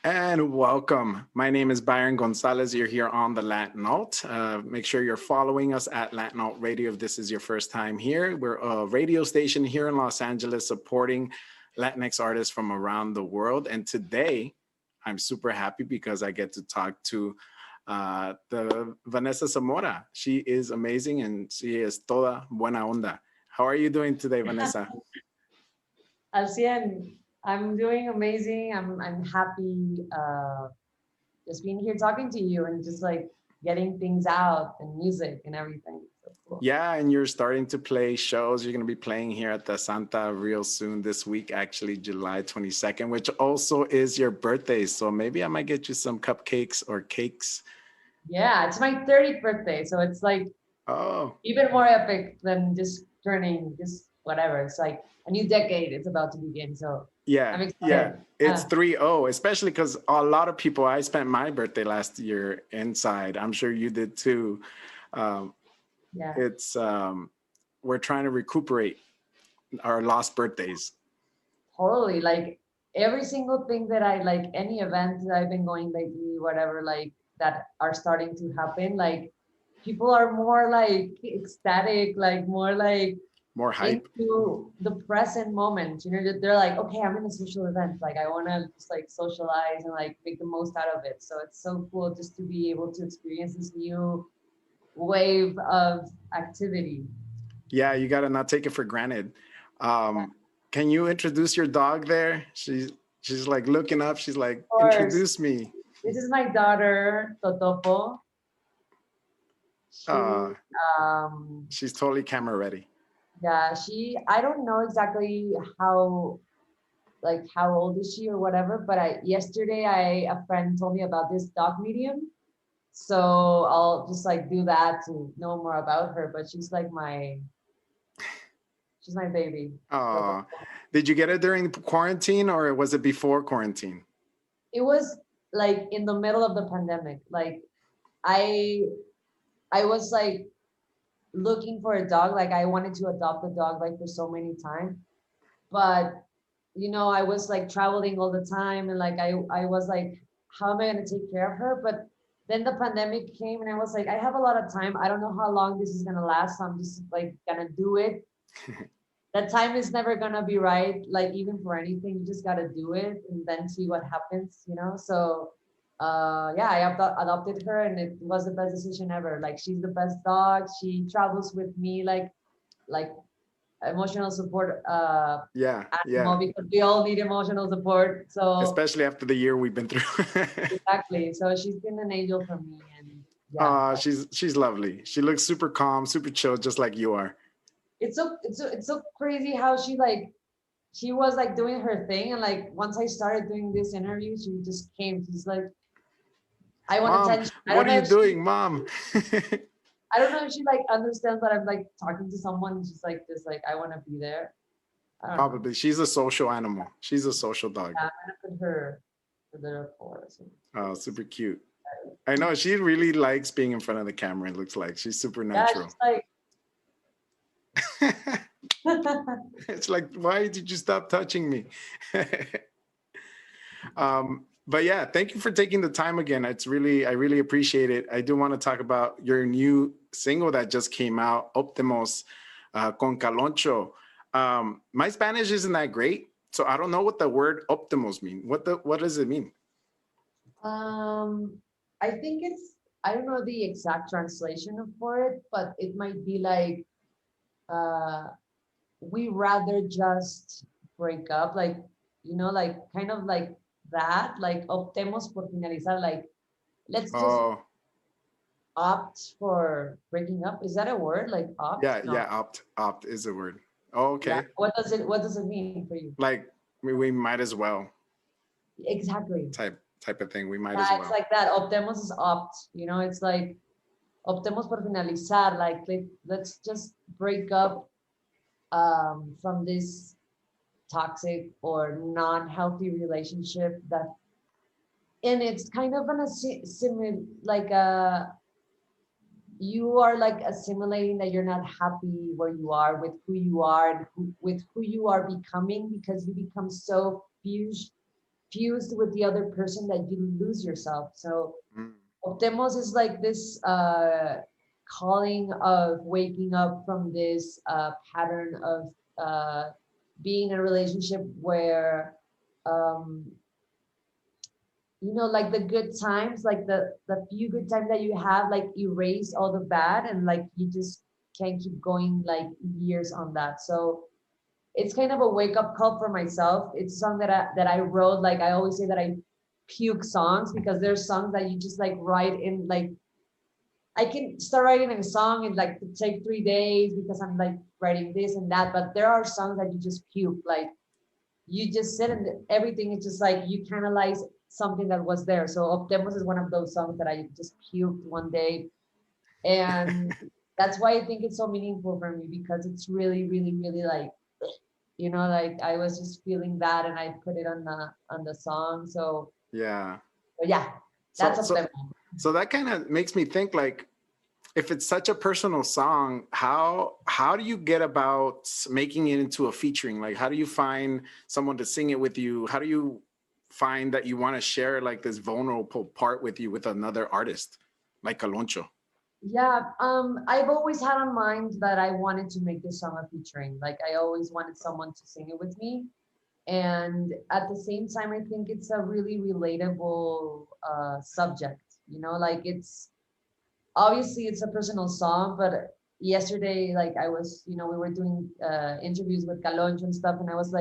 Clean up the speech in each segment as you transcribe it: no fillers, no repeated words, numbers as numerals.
And welcome. My name is Byron Gonzalez. You're here on the Latin Alt. Make sure you're following us at Latin Alt Radio if this is your first time here. We're a radio station here in Los Angeles supporting Latinx artists from around the world. And today, I'm super happy because I get to talk to the Vanessa Zamora. She is amazing and she is toda buena onda. How are you doing today, Vanessa? Al 100. I'm doing amazing. I'm happy just being here talking to you and just like getting things out and music and everything. So cool. Yeah, and you're starting to play shows. You're going to be playing here at the Santa real soon this week, actually, July 22nd, which also is your birthday. So maybe I might get you some cupcakes or cakes. Yeah, it's my 30th birthday. So it's like even more epic than just turning just whatever. It's like a new decade. It's about to begin. So I'm excited. It's 3-0, especially because a lot of people, I spent my birthday last year inside. I'm sure you did too. It's we're trying to recuperate our lost birthdays. Totally. Like every single thing that I like, any event that I've been going lately, whatever, like that are starting to happen, like people are more like ecstatic, like more hype into the present moment. You know, they're like, okay, I'm in a social event. Like I want to just like socialize and like make the most out of it. So it's so cool just to be able to experience this new wave of activity. Yeah, you got to not take it for granted. Can you introduce your dog there? She's like looking up. She's like, introduce me. This is my daughter, Totopo. She's totally camera ready. Yeah, I don't know exactly how old is she or whatever, but yesterday a friend told me about this dog medium. So I'll just like do that to know more about her, but she's my baby. Did you get it during quarantine or was it before quarantine? It was like in the middle of the pandemic. Like I was like looking for a dog. Like I wanted to adopt a dog like for so many times, but you know, I was like traveling all the time and like I was like, how am I going to take care of her? But then the pandemic came and I was like, I have a lot of time. I don't know how long this is going to last. So I'm just like going to do it. That time is never going to be right. Like even for anything, you just got to do it and then see what happens, you know? So I adopted her and it was the best decision ever. Like she's the best dog. She travels with me like emotional support because we all need emotional support. So especially after the year we've been through. Exactly. So she's been an angel for me and she's lovely. She looks super calm, super chill, just like you are. It's so crazy how she was like doing her thing and like once I started doing this interview, she just came. She's like, I want attention. What are you doing, Mom? I don't know if she like understands that I'm like talking to someone. She's like, just like, I want to be there. Probably. She's a social animal. She's a social dog. Yeah, I'm gonna put her there for us. Oh, super cute. I know she really likes being in front of the camera. It looks like she's super natural. Yeah, she's like it's like, why did you stop touching me? But yeah, thank you for taking the time again. I really appreciate it. I do want to talk about your new single that just came out, Optemos, con Caloncho. My Spanish isn't that great, so I don't know what the word Optemos mean. What does it mean? I think I don't know the exact translation for it, but it might be like, we rather just break up, like, you know, like kind of like that, like optemos por finalizar, like let's just opt for breaking up. Is that a word? Like opt? Yeah, opt is a word. Oh, okay. Yeah. What does it mean for you? Like we might as well. Exactly. Type of thing. We might as well. It's like that. Optemos is opt. You know, it's like optemos por finalizar. Like let's just break up from this toxic or non-healthy relationship and it's kind of similar, like you are like assimilating that you're not happy where you are with who you are and with who you are becoming, because you become so fused fused with the other person that you lose yourself. So Mm. Optemos is like this calling of waking up from this pattern of being in a relationship where um, like the good times, like the few good times that you have, like erase all the bad, and like you just can't keep going like years on that. So it's kind of a wake up call for myself. It's a song that I wrote. Like I always say that I puke songs, because there's songs that you just like write in, like I can start writing a song and like take 3 days because I'm like writing this and that. But there are songs that you just puke, like you just sit and everything is just like you canalize something that was there. So Optemos is one of those songs that I just puked one day. And that's why I think it's so meaningful for me, because it's really, really, really like, like I was just feeling that and I put it on the song. So Yeah. but yeah, So that's so Optemos. so that kind of makes me think, like, if it's such a personal song, how do you get about making it into a featuring? Like, how do you find someone to sing it with you? How do you find that you want to share like this vulnerable part with you with another artist like Caloncho? Yeah, I've always had on mind that I wanted to make this song a featuring. Like I always wanted someone to sing it with me. And at the same time, I think it's a really relatable subject. Like it's obviously it's a personal song, but yesterday, like I was, we were doing interviews with Caloncho and stuff, and I was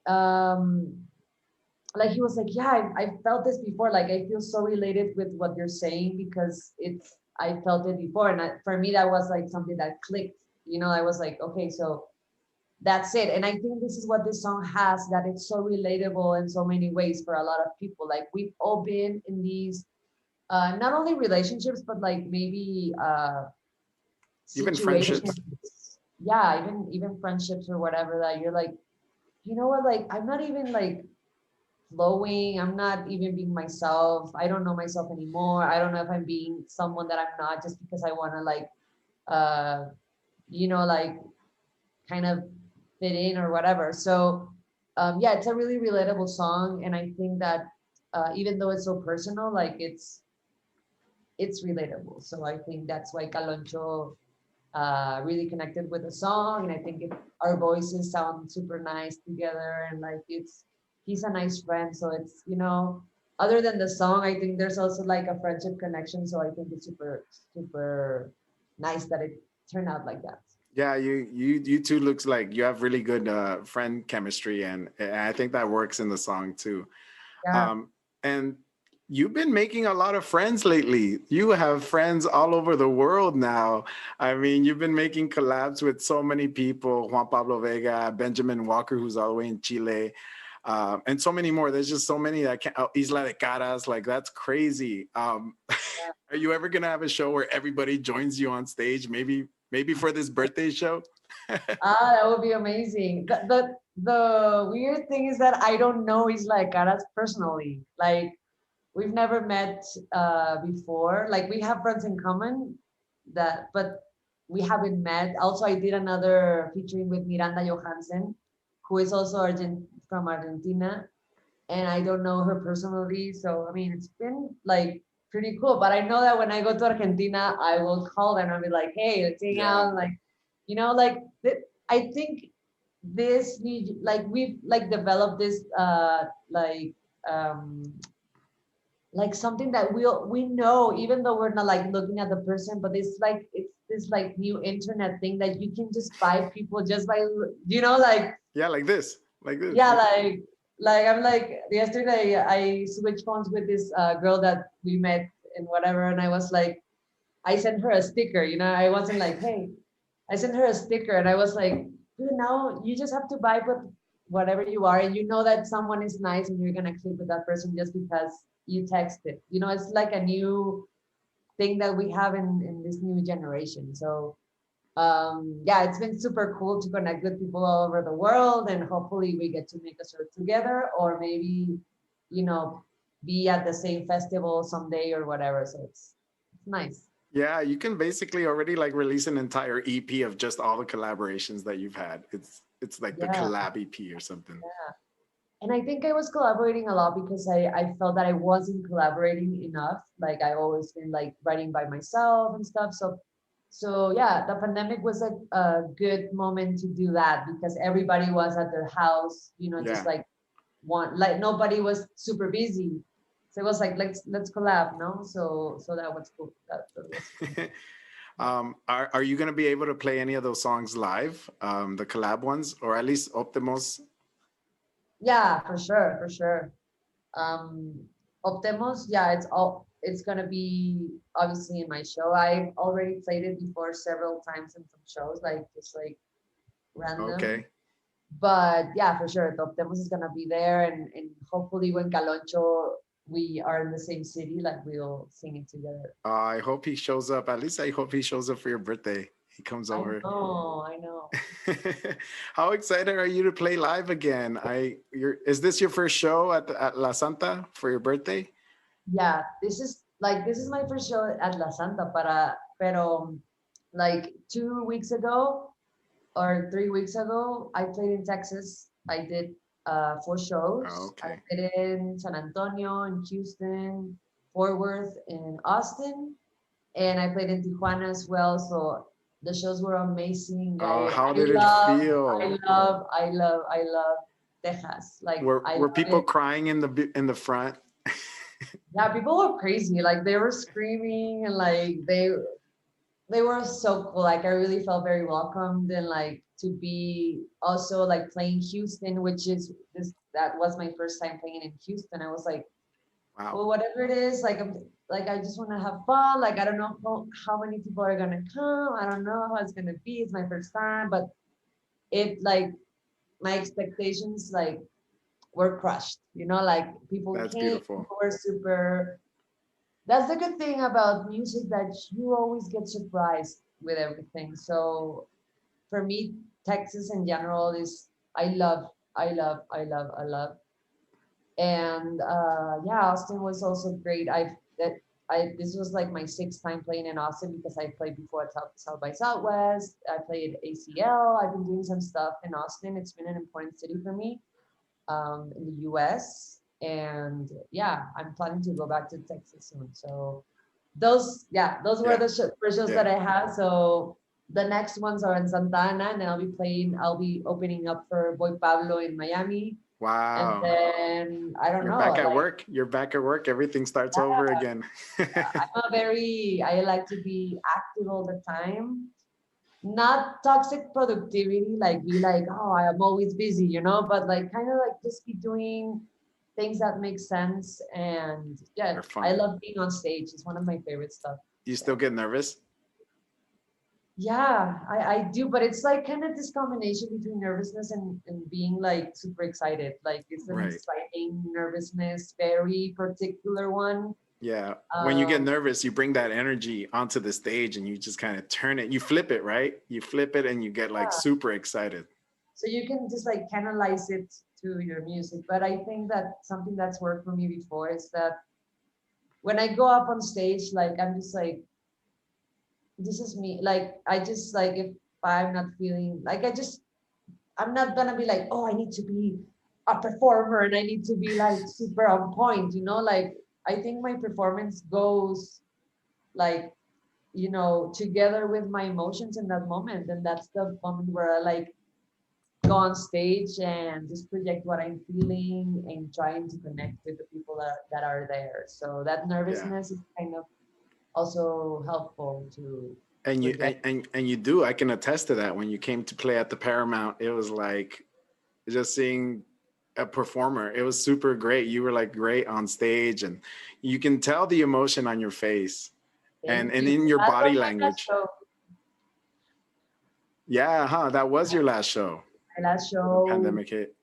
um, like he was like, yeah, I felt this before. Like I feel so related with what you're saying, because I felt it before, and for me that was like something that clicked. I was like, okay, so that's it. And I think this is what this song has, that it's so relatable in so many ways for a lot of people. Like we've all been in these not only relationships, but like maybe Even friendships. situations, yeah, even friendships or whatever, that you're like, you know what, like I'm not even like flowing, I'm not even being myself, I don't know myself anymore, I don't know if I'm being someone that I'm not, just because I want to like uh like kind of fit in or whatever. So yeah, it's a really relatable song, and I think that even though it's so personal, like it's relatable. So I think that's why Caloncho really connected with the song, and I think our voices sound super nice together, and like he's a nice friend. So it's other than the song, I think there's also like a friendship connection. So I think it's super super nice that it turned out like that. Yeah, you two looks like you have really good friend chemistry, and I think that works in the song too. Yeah. And you've been making a lot of friends lately. You have friends all over the world now. I mean, you've been making collabs with so many people: Juan Pablo Vega, Benjamin Walker, who's all the way in Chile, and so many more. There's just so many that can, Isla de Caras, like that's crazy. Are you ever gonna have a show where everybody joins you on stage? Maybe for this birthday show. That would be amazing. The weird thing is that I don't know Isla de Caras personally. Like we've never met before. Like we have friends in common, but we haven't met. Also, I did another featuring with Miranda Johansen, who is also from Argentina, and I don't know her personally. So I mean, it's been like pretty cool. But I know that when I go to Argentina, I will call them and be like, "Hey, let's hang Yeah. out." Like, like I think this need, like we've like developed this um like something that we know, even though we're not like looking at the person, but it's this like new internet thing that you can just buy people just by like Yeah, like this. Like this. yeah, like I'm like yesterday I switched phones with this girl that we met and whatever, and I was like, I sent her a sticker, I wasn't like, hey, I sent her a sticker, and I was like, dude, now you just have to vibe with whatever you are, and you know that someone is nice and you're gonna click with that person just because you texted. It's like a new thing that we have in this new generation. So yeah, it's been super cool to connect with people all over the world, and hopefully we get to make a show together, or maybe you know be at the same festival someday or whatever. So it's nice. Yeah, you can basically already like release an entire EP of just all the collaborations that you've had. It's like the Yeah. collab EP or something. And I think I was collaborating a lot because I felt that I wasn't collaborating enough. Like I always been like writing by myself and stuff. So yeah, the pandemic was a good moment to do that because everybody was at their house, just Yeah. like like nobody was super busy. So it was like let's collab, no? So that was cool. That was cool. Are you going to be able to play any of those songs live, the collab ones, or at least Optemos? Yeah, for sure, for sure. Um, Optemos, yeah, it's gonna be obviously in my show. I've already played it before several times in some shows, like just like random. Okay. But yeah, for sure, the Optemos is gonna be there, and hopefully when Caloncho we are in the same city, like we'll sing it together. I hope he shows up. At least I hope he shows up for your birthday. He comes I over. know, I know. How excited are you to play live again? Is this your first show at La Santa for your birthday? Yeah, this is my first show at La Santa, pero like 2 weeks ago or 3 weeks ago, I played in Texas. I did 4 shows. I Okay. played in San Antonio, in Houston, Fort Worth, in Austin, and I played in Tijuana as well. So the shows were amazing. How did it feel? I love Texas. Like I Were love people it. crying in the front? Yeah, people were crazy. Like they were screaming and like they were so cool. Like I really felt very welcomed and like to be also like playing Houston, which is this that was my first time playing in Houston. I was like, Wow. well, whatever it is, like I just want to have fun. Like I don't know how many people are gonna come. I don't know how it's gonna be. It's my first time, but it like my expectations like were crushed. Like people That's came, beautiful. people were super. That's the good thing about music that you always get surprised with everything. So for me, Texas in general is I love, I love, I love, I love. And yeah, Austin was also great. I this was like my sixth time playing in Austin because I played before at South by Southwest. I played ACL. I've been doing some stuff in Austin. It's been an important city for me in the US. And yeah, I'm planning to go back to Texas soon. So those were Yeah. the first shows Yeah. that I have. So the next ones are in Santa Ana, and I'll be opening up for Boy Pablo in Miami. And Wow. then I don't You're know, back at like work. You're back at work. Everything starts over again. I like to be active all the time. Not toxic productivity, like be like, oh, I am always busy, but like kind of like just be doing things that make sense. And yeah, They're I fun. love being on stage. It's one of my favorite stuff. Do you Yeah. still get nervous? Yeah, I do, but it's like kind of this combination between nervousness and being like super excited. Like it's an Right. exciting nervousness, very particular one. Yeah. When you get Um, nervous, you bring that energy onto the stage and you just kind of turn it. You flip it, right? You flip it and you get like yeah. super excited. So you can just like canalize it to your music. But I think that something that's worked for me before is that when I go up on stage, like I'm just like, this is me. Like I just like if I'm not feeling like I'm not gonna be like, oh, I need to be a performer and I need to be like super on point. Like I think my performance goes like, together with my emotions in that moment. And that's the moment where I like go on stage and just project what I'm feeling and trying to connect with the people that are there. So that Yeah. nervousness is kind of also helpful to And you project. and you do. I can attest to that. When you came to play at the Paramount, it was like just seeing a performer. It was super great. You were like great on stage and you can tell the emotion on your face and Thank you. in your That was body my last language. show. Yeah, huh? That was your last show. My last The show pandemic hit.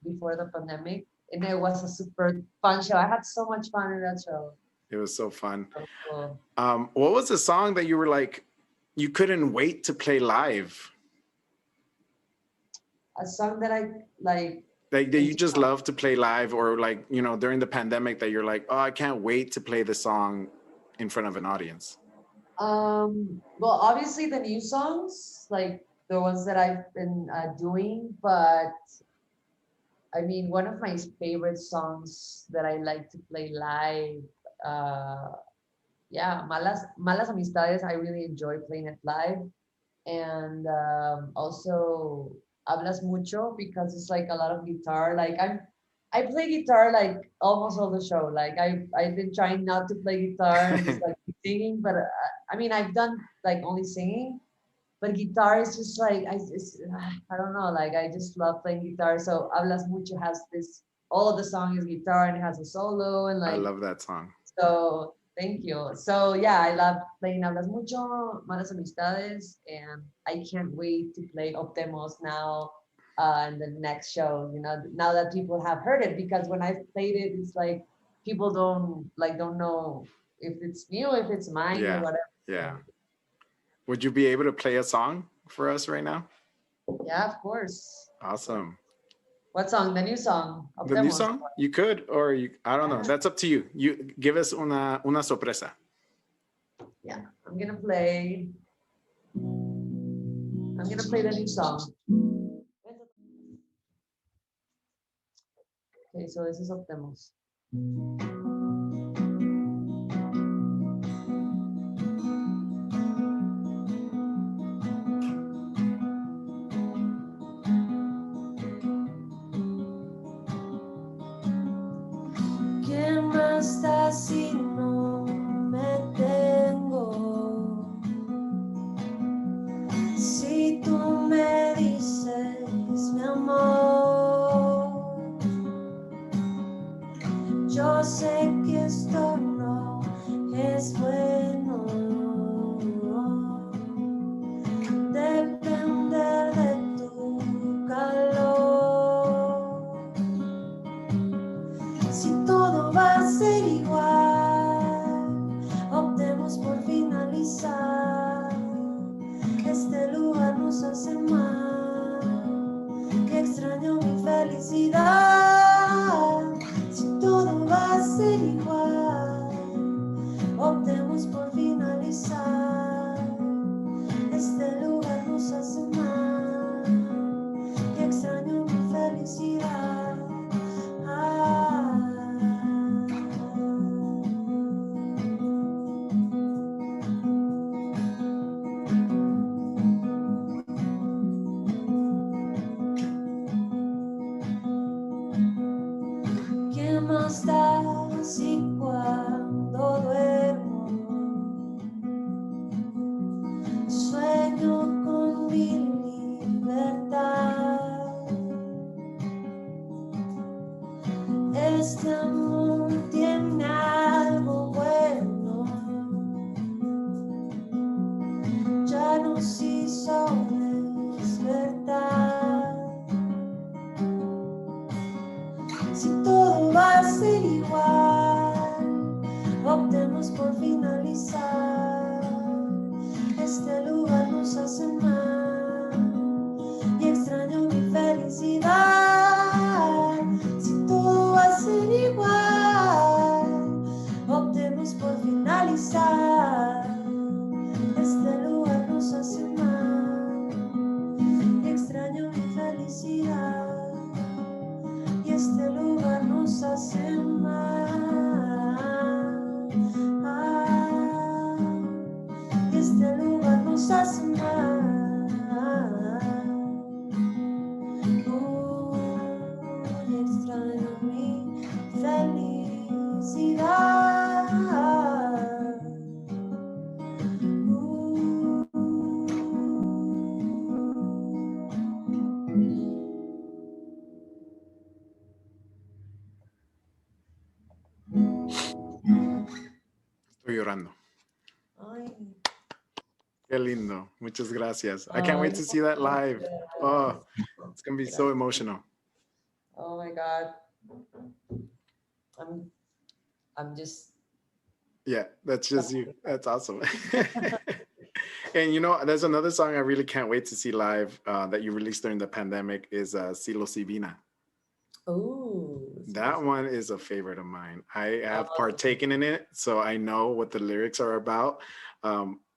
before the pandemic. And it was a super fun show. I had so much fun in that show. It was so fun. So cool. What was the song that you were like, you couldn't wait to play live? A song that I like Like that you into just love to play live, or like, during the pandemic that you're like, oh, I can't wait to play the song in front of an audience. well, obviously the new songs, like the ones that I've been doing, but I mean, one of my favorite songs that I like to play live, yeah, Malas Amistades, I really enjoy playing it live. And also Hablas Mucho because it's like a lot of guitar. I play guitar like almost all the show. Like I've been trying not to play guitar and just like singing, but I mean I've done like only singing, but guitar is just like I don't know, like I just love playing guitar. So Hablas Mucho has this, all of the song is guitar and it has a solo and I like, love that song. so thank you. So yeah, I love playing Hablas Mucho, Malas Amistades, and I can't wait to play Optemos now in the next show. You know, now that people have heard it, because when I played it, it's like people don't know if it's new, if it's mine or Yeah, whatever. yeah. So Would you be able to play a song for us right now? yeah, of course. Awesome. What song? The new song, The new Optemos. song? You could, or you, I don't know. Yeah, That's up to you. You give us una sorpresa. yeah. I'm gonna play the new song. Okay, so this is Optemos. ¿Qué más da si no me tengo? Si tú me dices, mi amor, yo sé que esto no es bueno. Depender de tu calor. Si todo va a ser igual, optemos por finalizar. Este lugar nos hace mal, que extraño mi felicidad. Si todo va a ser igual, optemos por finalizar. Este lugar nos hace mal, que extraño mi felicidad. ¿Qué más da si cuando duermo sueño con mi libertad? Este amor tiene algo bueno, ya nos hizo despertar. Si todo va a ser igual, optemos por finalizar. Este lugar nos hace mal y extraño mi felicidad. Si todo va a ser igual, optemos por finalizar. Este lugar nos hace mal y extraño mi felicidad. Y este lugar nos hace mal. Y este lugar nos hace mal. Y extraño mi felicidad. Estoy llorando. Ay, Qué lindo. Muchas gracias. I can't ay, wait to see that live. Oh, it's going to be so emotional. oh my God. I'm I'm just Yeah, that's just you. That's awesome. And you know, there's another song I really can't wait to see live that you released during the pandemic is Silo Sibina. oh, That one is a favorite of mine. I have oh, partaken in it, so I know what the lyrics are about.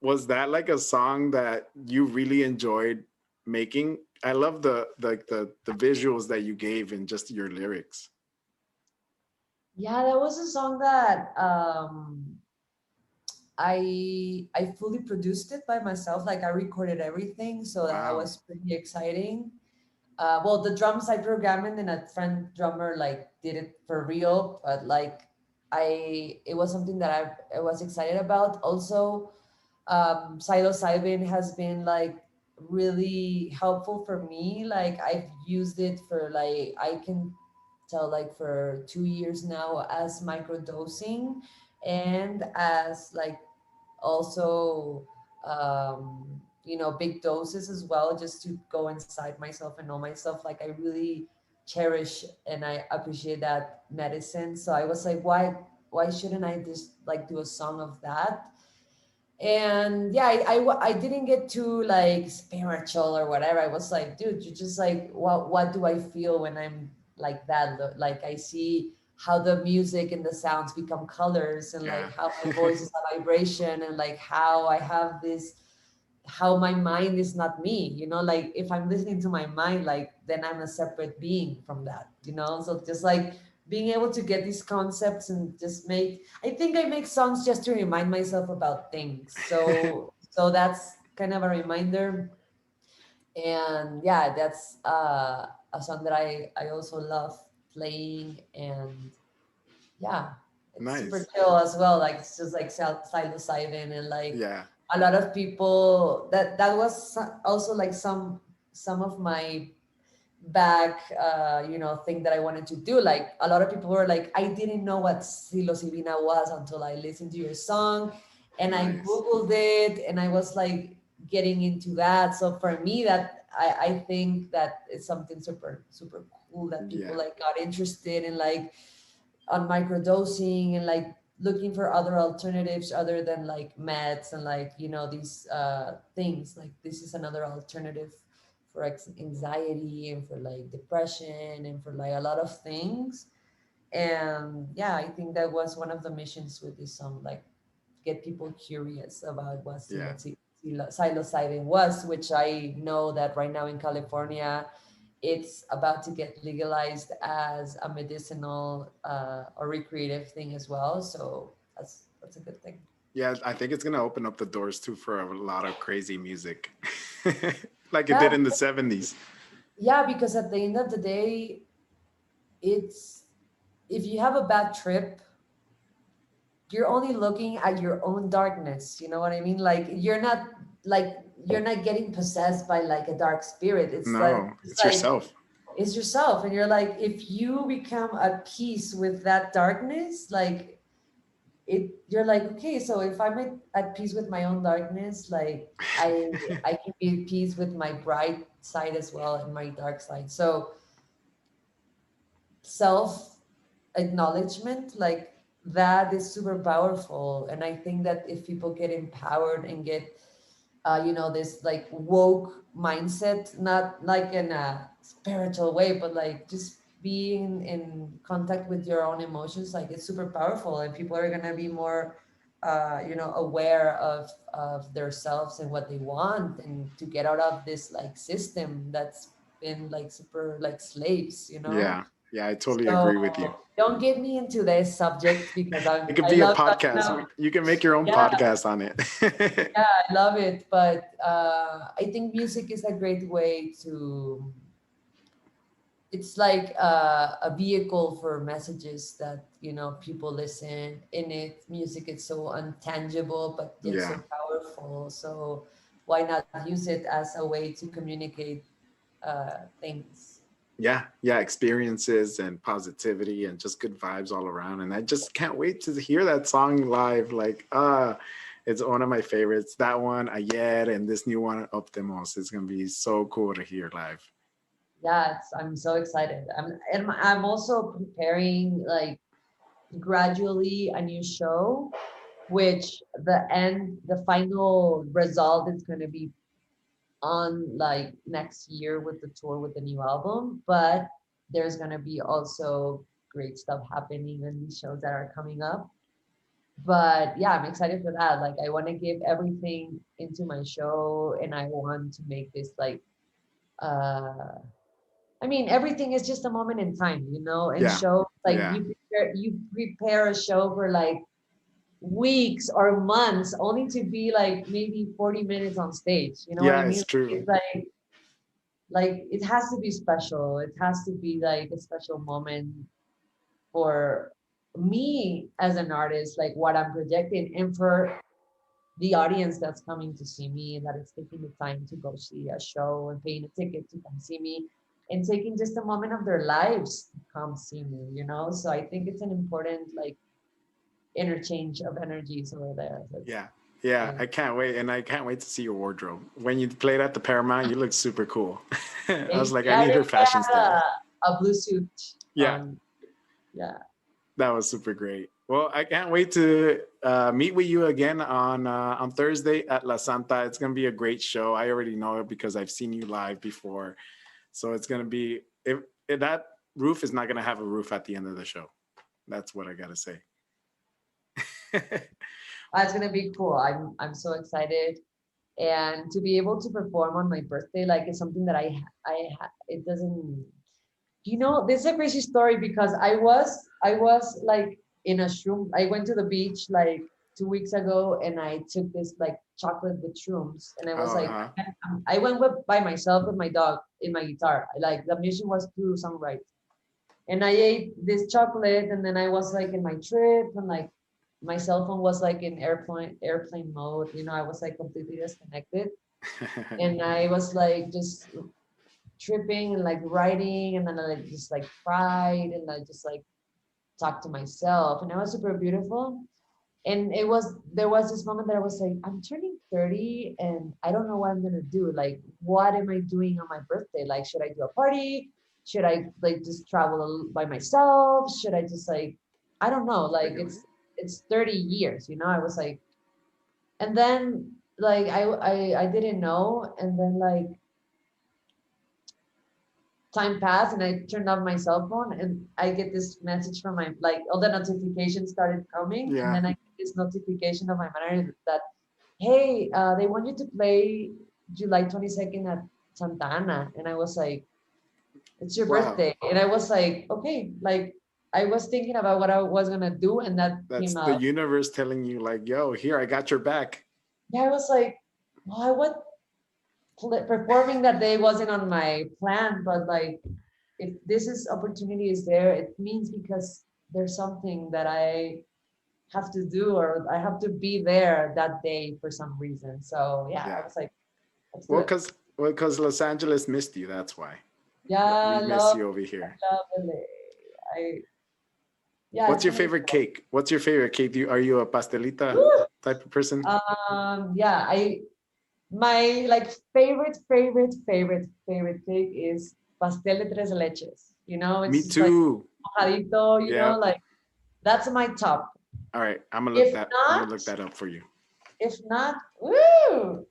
Was that like a song that you really enjoyed making I love the visuals that you gave in just your lyrics. Yeah, that was a song that I fully produced it by myself. Like I recorded everything, so that Wow. was pretty exciting. Well, the drums I programmed and a friend drummer like did it for real, but like it was something that I was excited about. Also, psilocybin has been like really helpful for me. Like I've used it for like I can tell like for 2 years now as microdosing and as like also big doses as well, just to go inside myself and know myself. Like I really cherish and I appreciate that medicine, so I was like, why shouldn't I just like do a song of that? And yeah, I didn't get too like spiritual or whatever. I was like, dude, you just like, what do I feel when I'm like that? Like I see how the music and the sounds become colors, and Yeah. like how my voice is a vibration, and like how I have this, how my mind is not me, like if I'm listening to my mind, like then I'm a separate being from that, so just like being able to get these concepts and just make, I think I make songs just to remind myself about things, so that's kind of a reminder. And yeah, that's a song that I also love playing. And yeah, it's super Nice. chill as well. Like it's just like psilocybin, and like Yeah. a lot of people, that was also like some of my back thing that I wanted to do. Like a lot of people were like, I didn't know what psilocybin was until I listened to your song, and I Nice. googled it, and I was like getting into that. So for me, that I think that it's something super super cool that people Yeah. like got interested in, like on microdosing, and like looking for other alternatives other than like meds, and like these things. Like this is another alternative for anxiety and for like depression and for like a lot of things. And yeah, I think that was one of the missions with this song, like get people curious about what Yeah. psilocybin was, which I know that right now in California it's about to get legalized as a medicinal or recreative thing as well. So that's a good thing. Yeah, I think it's gonna open up the doors too for a lot of crazy music, like it did Yeah, in the '70s. yeah, because at the end of the day, it's, if you have a bad trip, you're only looking at your own darkness. You know what I mean? Like like you're not getting possessed by like a dark spirit. It's like No, it's it's like yourself. it's yourself, and you're like, if you become at peace with that darkness, like you're like, okay, so if I'm at peace with my own darkness, like I can be at peace with my bright side as well and my dark side. So self acknowledgement, like that is super powerful. And I think that if people get empowered and get this like woke mindset, not like in a spiritual way, but like just being in contact with your own emotions, like it's super powerful, and people are gonna be more aware of themselves and what they want, and to get out of this like system that's been like super like slaves. Yeah, yeah, I totally So agree with you. don't get me into this subject because It could I be a love talking podcast. about. You can make your own Yeah, podcast on it. yeah, I love it. But I think music is a great way to. It's like a vehicle for messages that people listen. In it, music is so untangible, but yet Yeah, so powerful. So why not use it as a way to communicate things? yeah, yeah. Experiences and positivity and just good vibes all around. And I just can't wait to hear that song live. Like, it's one of my favorites. That one, Ayer, and this new one, Optemos. It's gonna be so cool to hear live. Yeah, I'm so excited. I'm also preparing like gradually a new show, which the final result is going to be on like next year with the tour with the new album. But there's going to be also great stuff happening in these shows that are coming up. But yeah, I'm excited for that. Like I want to give everything into my show, and I want to make this like uh I mean, everything is just a moment in time, you know, and Yeah. show like Yeah. you prepare a show for like weeks or months only to be like maybe 40 minutes on stage. You know what Yeah, I mean? it's true. It's like it has to be special. It has to be like a special moment for me as an artist, like what I'm projecting, and for the audience that's coming to see me and that is taking the time to go see a show and paying a ticket to come see me and taking just a moment of their lives to come see me, you know? So I think it's an important like interchange of energies over there. Yeah. Yeah, And I can't wait. And I can't wait to see your wardrobe. When you played at the Paramount, you look super cool. I was like, I yeah, I need her remember I fashion had style. a blue suit Yeah, on. Yeah. that was super great. Well, I can't wait to meet with you again on Thursday at La Santa. It's gonna be a great show. I already know it because I've seen you live before. So it's gonna be if that roof is not gonna have a roof at the end of the show. That's what I gotta say. It's gonna be cool. I'm so excited, and to be able to perform on my birthday, like it's something that it doesn't. You know, this is a crazy story because I was like in a shroom. I went to the beach like 2 weeks ago, and I took this like chocolate with shrooms, and I was Oh, like, huh. I went by myself with my dog in my guitar. Like the mission was to songwrite, and I ate this chocolate, and then I was like in my trip, and like my cell phone was like in airplane mode. You know, I was like completely disconnected, and I was like just tripping and like writing, and then I like just like cried, and I just like talked to myself, and it was super beautiful. And there was this moment that I was like, I'm turning 30 and I don't know what I'm gonna do. Like, what am I doing on my birthday? Like, should I do a party? Should I like just travel by myself? Should I just like, I don't know. Like it's 30 years, you know? I was like, and then like I didn't know, and then like time passed and I turned off my cell phone and I get this message from my like all the notifications started coming, and Yeah. then I get this notification of my manager that, hey, they want you to play July 22nd at Santa Ana. And I was like, it's your Wow. birthday. And I was like, okay, like I was thinking about what I was gonna do, and that That's came the out. universe telling you, like, yo, here, I got your back. Yeah, I was like, well, what performing that day wasn't on my plan, but like if this is opportunity is there, it means because there's something that I have to do, or I have to be there that day for some reason. So yeah, I Yeah. was like, let's do Well, it. because Los Angeles missed you. That's why. Yeah, We I miss love, you over here. love LA. I yeah, What's it's your gonna be favorite cake? What's your favorite cake? Are you a pastelita cool. type of person? Yeah, I my like favorite cake is pastel de tres leches. You know, Me it's just like too. mojadito, you know, Yeah. like that's my top. All right. If I'm not, gonna look that up for you. if not, woo!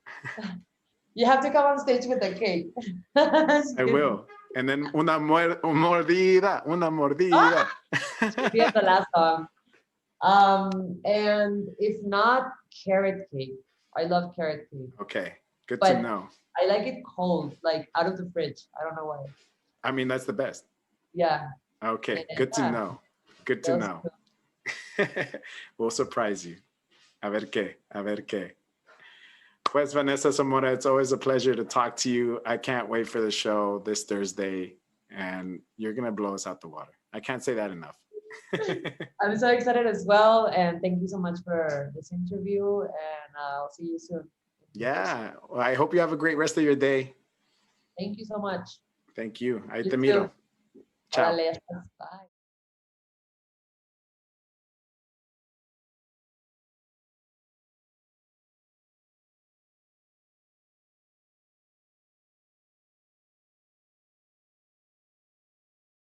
You have to come on stage with the cake. Just I kidding. will. And then una Ah, mordida. should be at the last song. And if not, carrot cake. I love carrot cake, Okay. Good to but know. I like it cold, like out of the fridge. I don't know why. I mean, that's the best. Yeah, Okay. and Good to yeah, know. Good to those know. two. We'll surprise you. A ver qué. A ver qué. Pues Vanessa Zamora, it's always a pleasure to talk to you. I can't wait for the show this Thursday, and you're gonna blow us out the water. I can't say that enough. I'm so excited as well, and thank you so much for this interview. And I'll see you soon. In person. Yeah, well, I hope you have a great rest of your day. Thank you so much. Thank you. Ahí You te too. miro. Ciao. Órale, bye.